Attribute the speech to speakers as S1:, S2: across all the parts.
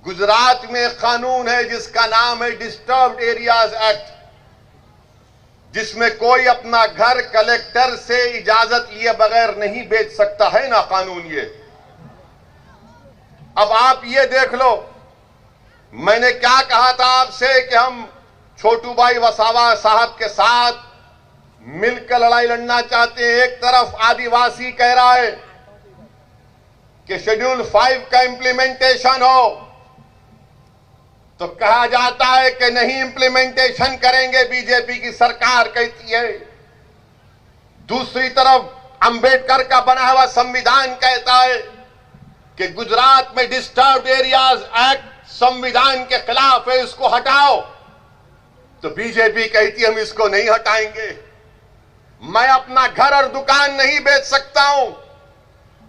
S1: गुजरात में कानून है जिसका नाम है डिस्टर्ब्ड एरियाज एक्ट, जिसमें कोई अपना घर कलेक्टर से इजाजत लिए बगैर नहीं बेच सकता है ना कानून ये। अब आप ये देख लो, मैंने क्या कहा था आपसे कि हम छोटू भाई वसावा साहब के साथ मिलकर लड़ाई लड़ना चाहते हैं। एक तरफ आदिवासी कह रहा है कि शेड्यूल 5 का इंप्लीमेंटेशन हो, तो कहा जाता है कि नहीं इंप्लीमेंटेशन करेंगे, बीजेपी की सरकार कहती है। दूसरी तरफ अंबेडकर का बना हुआ संविधान कहता है कि गुजरात में डिस्टर्ब्ड एरियाज एक्ट संविधान के खिलाफ है, इसको हटाओ। तो बीजेपी कहती है हम इसको नहीं हटाएंगे। मैं अपना घर और दुकान नहीं बेच सकता हूं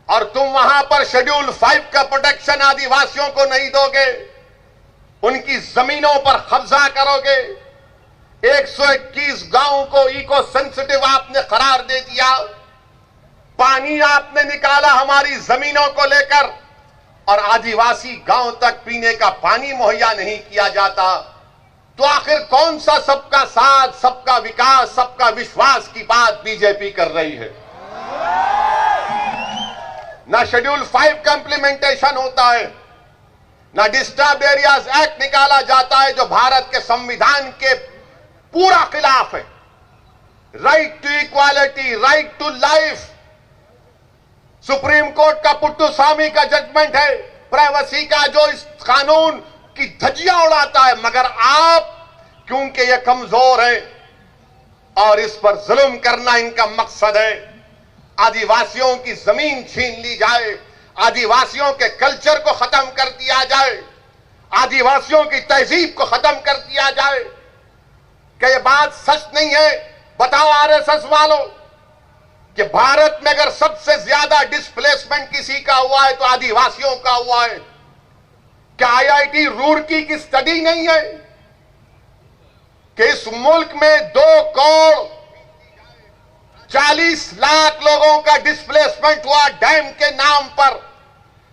S1: और तुम वहां पर शेड्यूल 5 का प्रोटेक्शन आदिवासियों को नहीं दोगे, उनकी जमीनों पर कब्जा करोगे। 121 गांवों को इको सेंसिटिव आपने करार दे दिया, पानी आपने निकाला हमारी जमीनों को लेकर, और आदिवासी गांव तक पीने का पानी मुहैया नहीं किया जाता। तो आखिर कौन सा सबका साथ, सबका विकास, सबका विश्वास की बात बीजेपी कर रही है? ना शेड्यूल 5 का इंप्लीमेंटेशन होता है, ना डिस्टर्ब एरियाज एक्ट निकाला जाता है जो भारत के संविधान के पूरा खिलाफ है। Right to equality, right to life, supreme court का पुट्टुस्वामी का जजमेंट है, प्राइवेसी का जो इस कानून की धज्जियां उड़ाता है। मगर आप, क्योंकि ये कमजोर है और इस पर जुल्म करना इनका मकसद है, आदिवासियों की जमीन छीन ली जाए, आदिवासियों के कल्चर को खत्म कर दिया जाए, आदिवासियों की तहजीब को खत्म कर दिया जाए। क्या ये बात सच नहीं है? बताओ आरएसएस वालों कि भारत में अगर सबसे ज्यादा डिस्प्लेसमेंट किसी का हुआ है तो आदिवासियों का हुआ है। क्या आईआईटी रुड़की की स्टडी नहीं है कि इस मुल्क में 2 करोड़ 40 लाख लोगों का डिस्प्लेसमेंट हुआ डैम के नाम पर,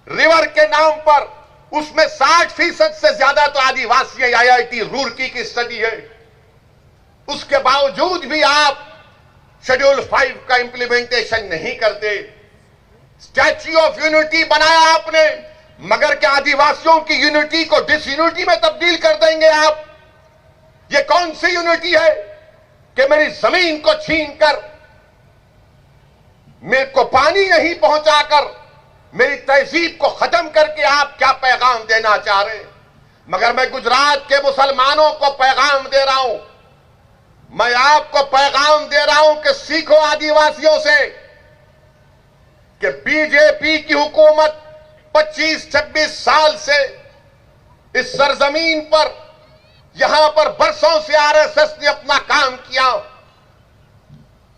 S1: रिवर के नाम पर, उसमें 60% से ज्यादा तो आदिवासी है। आईआईटी रुड़की की स्टडी है। उसके बावजूद भी आप शेड्यूल 5 का इंप्लीमेंटेशन नहीं करते। स्टैच्यू ऑफ यूनिटी बनाया आपने, मगर क्या आदिवासियों की यूनिटी को डिसयूनिटी में तब्दील कर देंगे आप? ये कौन सी यूनिटी है कि मेरी जमीन को छीनकर, मेरे को पानी नहीं पहुंचाकर, मेरी तहजीब को खत्म करके आप क्या पैगाम देना चाह रहे हैं? मगर मैं गुजरात के मुसलमानों को पैगाम दे रहा हूं, मैं आपको पैगाम दे रहा हूं कि सीखो आदिवासियों से कि बीजेपी की हुकूमत 25-26 साल से इस सरजमीन पर, यहां पर बरसों से आरएसएस ने अपना काम किया,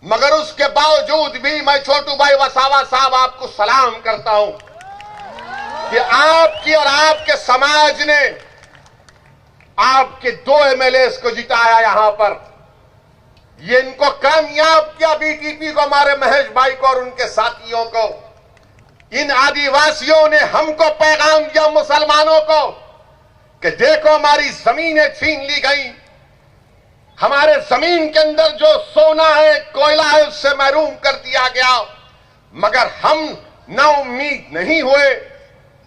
S1: मगर उसके बावजूद भी मैं छोटू भाई वसावा साहब आपको सलाम करता हूं कि आपकी और आपके समाज ने आपके 2 एमएलए को जिताया यहां पर। ये इनको कामयाब किया, बीटीपी को, हमारे महेश भाई को और उनके साथियों को। इन आदिवासियों ने हमको पैगाम दिया, मुसलमानों को, कि देखो हमारी जमीनें छीन ली गई, हमारे जमीन के अंदर जो सोना है, कोयला है, उससे महरूम कर दिया गया। मगर हम ना उम्मीद नहीं हुए।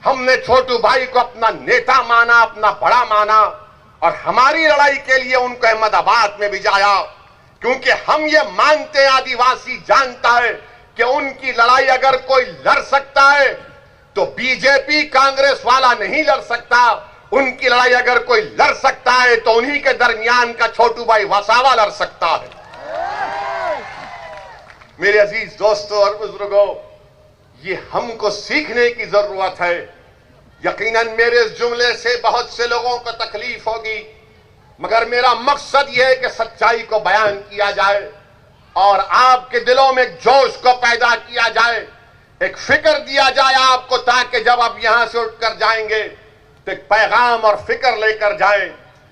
S1: हमने छोटू भाई को अपना नेता माना, अपना बड़ा माना, और हमारी लड़ाई के लिए उनको अहमदाबाद में भिजाया, क्योंकि हम ये मानते हैं, आदिवासी जानता है कि उनकी लड़ाई अगर कोई लड़ सकता है तो बीजेपी कांग्रेस वाला नहीं लड़ सकता। उनकी लड़ाई अगर कोई लड़ सकता है तो उन्हीं के दरमियान का छोटू भाई वसावा लड़ सकता है। मेरे अजीज दोस्तों और बुजुर्गों, ये हमको सीखने की जरूरत है। यकीनन मेरे इस जुमले से बहुत से लोगों को तकलीफ होगी, मगर मेरा मकसद यह है कि सच्चाई को बयान किया जाए और आपके दिलों में एक जोश को पैदा किया जाए, एक फिक्र दिया जाए आपको, ताकि जब आप यहां से उठकर जाएंगे तो एक पैगाम और फिक्र लेकर जाएं